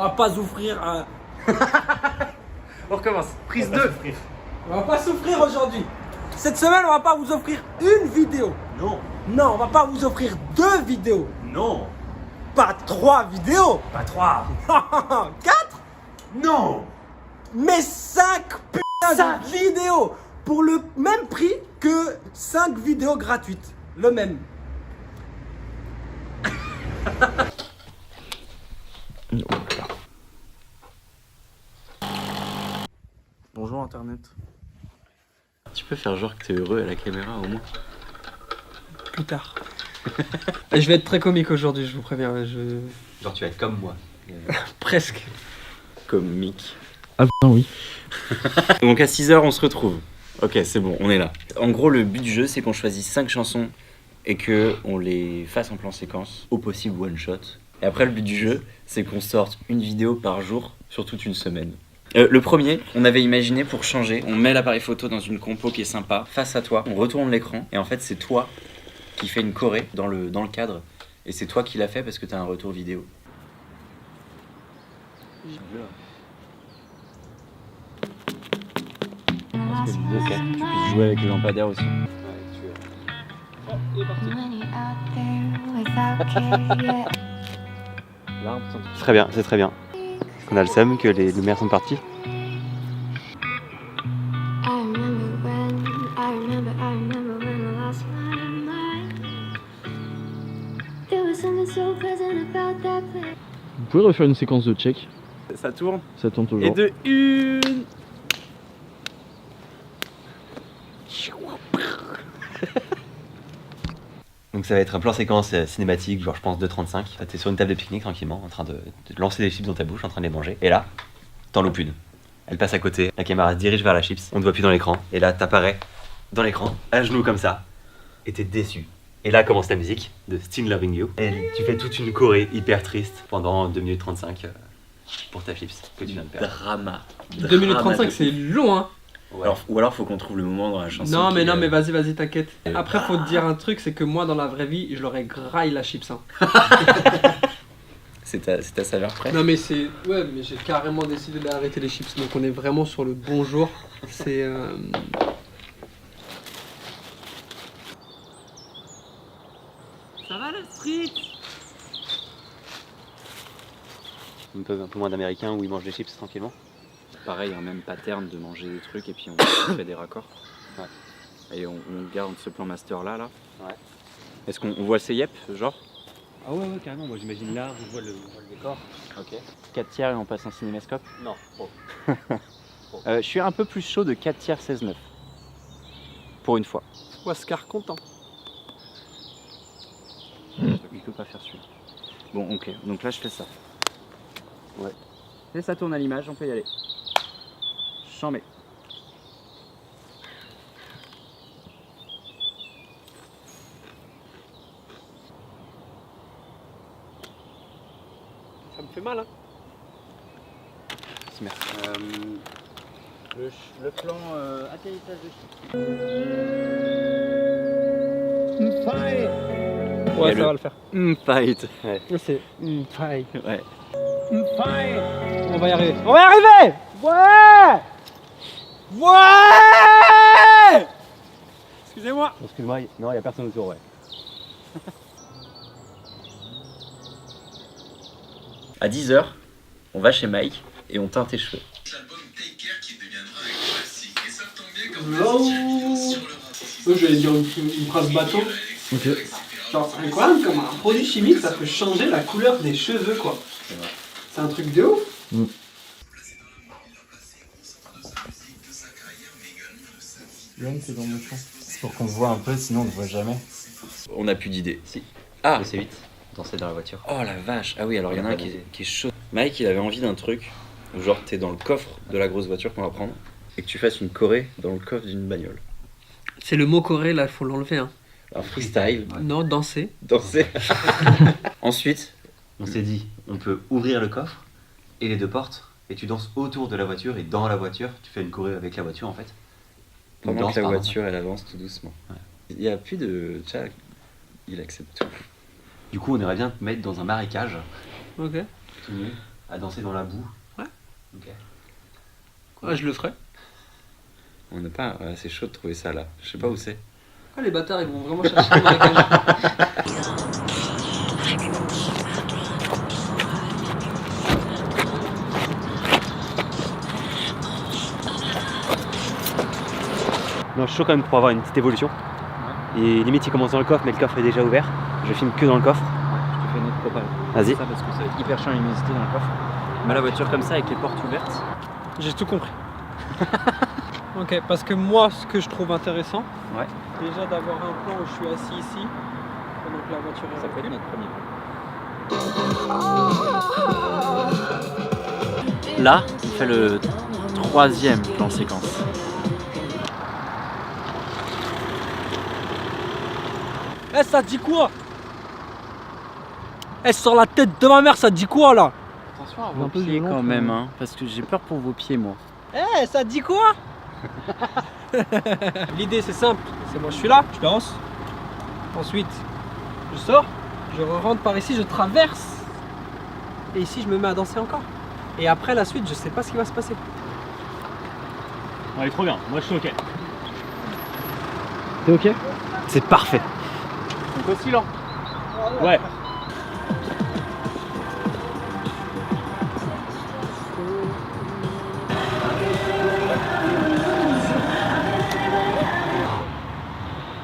On va pas souffrir. On recommence. Prise 2. On va pas souffrir aujourd'hui. Cette semaine, on va pas vous offrir une vidéo. Non. Non, on va pas vous offrir 2 vidéos. Non. Pas 3 vidéos. Pas 3. 4. Non. Mais 5 putains Cinq. de vidéos. Pour le même prix que 5 vidéos gratuites. Le même. Bonjour Internet. Tu peux faire genre que t'es heureux à la caméra au moins. Plus tard. Je vais être très comique aujourd'hui, je vous préviens. Genre tu vas être comme moi. Presque. Comique. Ah putain oui. Donc à 6h on se retrouve. Ok c'est bon, on est là. En gros le but du jeu c'est qu'on choisisse 5 chansons et que on les fasse en plan séquence, au possible one shot. Et après le but du jeu c'est qu'on sorte une vidéo par jour sur toute une semaine. Le premier, on avait imaginé pour changer, on met l'appareil photo dans une compo qui est sympa, face à toi, on retourne l'écran et en fait c'est toi qui fais une choré dans le cadre et c'est toi qui l'as fait parce que t'as un retour vidéo. Parce que l'idée c'est que tu puisses jouer avec les lampadaires aussi. C'est très bien, c'est très bien. On a le seum que les lumières sont parties. Vous pouvez refaire une séquence de check. Ça tourne. Ça tourne toujours. Et de une. Donc ça va être un plan séquence cinématique, genre je pense 2:35. T'es sur une table de pique-nique tranquillement, en train de lancer des chips dans ta bouche, en train de les manger. Et là, t'en loupes une. Elle passe à côté, la caméra se dirige vers la chips, on ne voit plus dans l'écran. Et là, t'apparais dans l'écran, à genoux comme ça, et t'es déçu. Et là commence la musique de Still Loving You. Et tu fais toute une choré hyper triste pendant 2 minutes 35 pour ta chips que tu viens de perdre. Drama. 2 minutes 35, c'est long, hein. Ouais. Ou alors faut qu'on trouve le moment dans la chanson. Non, mais qui, non, mais vas-y, t'inquiète. Après, faut te dire un truc, c'est que moi, dans la vraie vie, je l'aurais graille la chips. Hein. C'est ta saveur près. Non, mais c'est. Ouais, mais j'ai carrément décidé d'arrêter les chips, donc on est vraiment sur le bon jour. C'est. Ça va la street? Un peu moins d'Américains où ils mangent des chips tranquillement. Pareil, un même pattern de manger des trucs et puis on fait des raccords. Ouais. Et on garde ce plan master là. Ouais. Est-ce qu'on voit ces yep, genre? Ah ouais, carrément, moi j'imagine là, je vois le décor. Ok. 4 tiers et on passe un cinémascope. Non, trop. Je suis un peu plus chaud de 4 tiers 16-9. Pour une fois. Oscar content. Il peut pas faire celui-là. Bon, ok. Donc là, je fais ça. Ouais. Et ça tourne à l'image, on peut y aller. J'en mets. Ça me fait mal, hein. Le plan atterrissage de chips. Ouais, Et ça va le faire. Fight. C'est. Fight. Ouais. On va y arriver. On va y arriver! Ouais! Ouais! Excusez-moi. Excuse-moi, non, il n'y a personne autour, ouais. À 10h, on va chez Mike et on teint tes cheveux. Eux, j'allais dire une phrase bateau. Ok. Genre, c'est incroyable comme un produit chimique, ça peut changer la couleur des cheveux, quoi. C'est un truc de ouf. Yann, t'es dans mon champ. C'est pour qu'on voit un peu, sinon on ne voit jamais. On n'a plus d'idées. Si. Ah! Le C8, danser dans la voiture. Oh la vache! Ah oui, alors il y en a un qui est chaud. Mike, il avait envie d'un truc où genre t'es dans le coffre de la grosse voiture qu'on va prendre et que tu fasses une choré dans le coffre d'une bagnole. C'est le mot coré, là, il faut l'enlever. Hein. Un freestyle, Non, danser. danser. Ensuite, On s'est dit, on peut ouvrir le coffre et les 2 portes, et tu danses autour de la voiture, et dans la voiture, tu fais une choré avec la voiture en fait. Une pendant danse, que la pardon. voiture elle avance tout doucement. Ouais. Il n'y a plus de. Tcha, il accepte tout. Du coup, on aimerait bien te mettre dans un marécage, Ok. tout nu, à danser dans la boue. Ouais. Ok. Ouais, je le ferai. On n'a pas. Ouais, c'est chaud de trouver ça là. Je sais pas où c'est. Ah, les bâtards, ils vont vraiment chercher le marécage. Non, je suis chaud quand même pour avoir une petite évolution. Et limite, il commence dans le coffre, mais le coffre est déjà ouvert. Je filme que dans le coffre. Je te fais une autre propale. Vas-y. Ça parce que ça va être hyper chiant à l'humidité dans le coffre. Mais la voiture comme ça avec les portes ouvertes. J'ai tout compris. Ok, parce que moi, ce que je trouve intéressant, Ouais. déjà d'avoir un plan où je suis assis ici, pendant que la voiture est Ça peut être recule. notre premier plan. Là, il fait le troisième plan séquence. Eh, ça dit quoi? Eh, sur la tête de ma mère, ça dit quoi là? Attention à Un vos peu pieds violent, quand même, hein, parce que j'ai peur pour vos pieds, moi. Eh, ça dit quoi? L'idée c'est simple, c'est moi je suis là, je danse. Ensuite, je sors, je rentre par ici, je traverse. Et ici je me mets à danser encore. Et après la suite, je sais pas ce qui va se passer. Allez, trop bien, moi je suis ok. T'es ok? C'est parfait. Donc aussi lent. Ouais.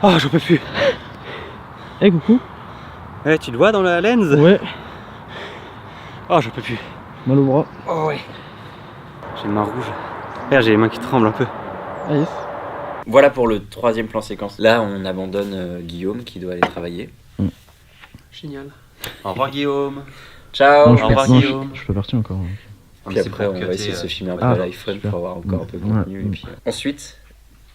Oh, j'en peux plus. Eh, coucou. Ouais, tu le vois dans la lens? Ouais, Oh, j'en peux plus. mal au bras. Oh ouais. J'ai les mains rouges. Regarde, j'ai les mains qui tremblent un peu. Ah yes. Voilà pour le troisième plan séquence. Là, on abandonne Guillaume qui doit aller travailler. Génial. Au revoir, Guillaume. Ciao. Au revoir, Guillaume. Je peux partir encore. Puis après, on va essayer de se filmer un peu Ah, à l'iPhone super. pour avoir encore un peu de Ouais. contenu. Et puis, ensuite,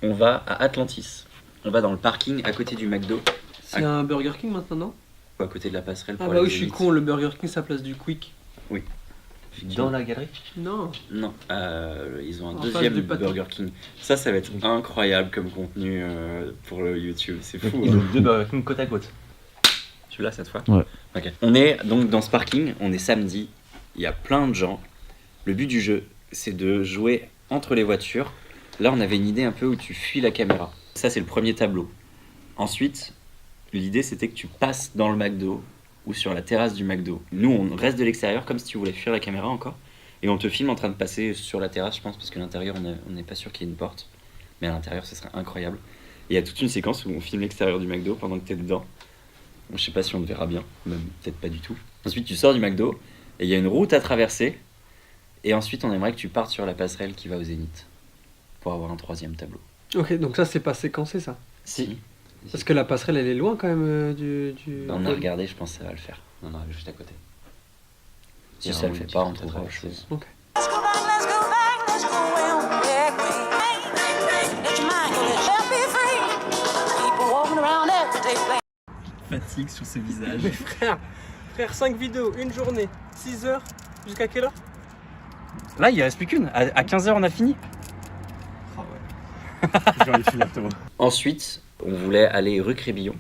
on va à Atlantis. On va dans le parking à côté du McDo, C'est un Burger King maintenant, non? à côté de la passerelle. Ah pour bah aller oui, je suis vite. con, le Burger King ça place du Quick. Dans la galerie? Non. Non, ils ont un En deuxième face du pâté. Burger King. Ça va être incroyable comme contenu pour le YouTube. C'est fou. Ils hein. ont deux Burger King côte à côte. Tu l'as cette fois? Ouais. Ok. On est donc dans ce parking, on est samedi, il y a plein de gens. Le but du jeu, c'est de jouer entre les voitures. Là, on avait une idée un peu où tu fuis la caméra. Ça, c'est le premier tableau. Ensuite, l'idée, c'était que tu passes dans le McDo ou sur la terrasse du McDo. Nous, on reste de l'extérieur comme si tu voulais fuir la caméra encore. Et on te filme en train de passer sur la terrasse, je pense, parce que l'intérieur, on n'est pas sûr qu'il y ait une porte. Mais à l'intérieur, ce serait incroyable. Et il y a toute une séquence où on filme l'extérieur du McDo pendant que tu es dedans. Je sais pas si on le verra bien, même peut-être pas du tout. Ensuite, tu sors du McDo et il y a une route à traverser. Et ensuite, on aimerait que tu partes sur la passerelle qui va au Zénith pour avoir un troisième tableau. Ok, donc ça c'est pas séquencé ça. Si. Parce que la passerelle elle est loin quand même du. On a regardé, je pense que ça va le faire. Non, non, juste à côté. Si ça le fait pas, on trouvera autre chose. Let's go back, let's go back, let's go where on the back way. Let your mind go, let your be free. People walking around every day playing. Fatigue sur ce visage. Mais frère, 5 vidéos, une journée, 6 heures, jusqu'à quelle heure? Là, il reste plus qu'une. À 15h, on a fini. J'ai envie de finir tout. Ensuite, on voulait aller rue Crébillon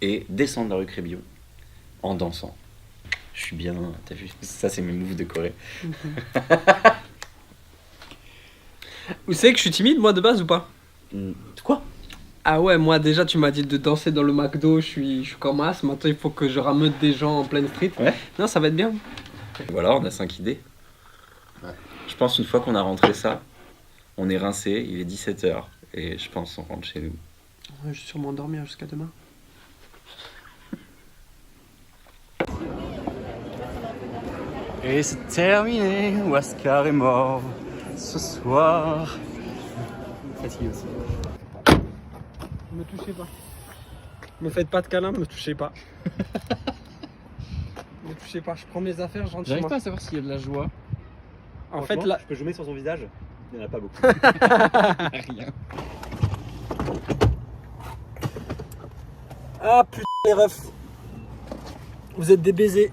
et descendre la rue Crébillon en dansant. Je suis bien, t'as vu? Ça, c'est mes moves de Corée. Vous savez que je suis timide moi de base ou pas? Quoi? Ah ouais, moi déjà tu m'as dit de danser dans le McDo, je suis comme as, maintenant il faut que je rameute des gens en pleine street. Ouais. Non, ça va être bien. Voilà, on a 5 idées. Je pense une fois qu'on a rentré ça, on est rincé, il est 17h et je pense on rentre chez nous. Ouais, je vais sûrement dormir jusqu'à demain. Et c'est terminé, Oscar est mort ce soir. Fatigué aussi. Me touchez pas. Me faites pas de câlin, me touchez pas. Me touchez pas, je prends mes affaires, je rentre chez J'arrive moi. pas à savoir s'il y a de la joie. En fait là. Je peux zoomer sur son visage? Il n'y en a pas beaucoup. Rien. Ah putain les refs. Vous êtes des baisers.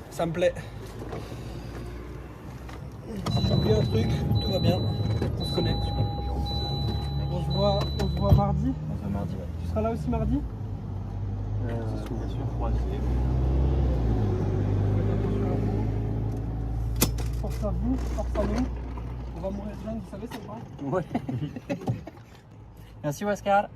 Ça me plaît. Si j'oublie un truc, tout va bien. On se connaît. On se voit mardi. Mardi, ouais. Tu seras là aussi mardi? C'est souvent croisé. Force à vous, force à nous. On va mourir jeune, vous savez ça ou pas? Ouais. Merci Oscar.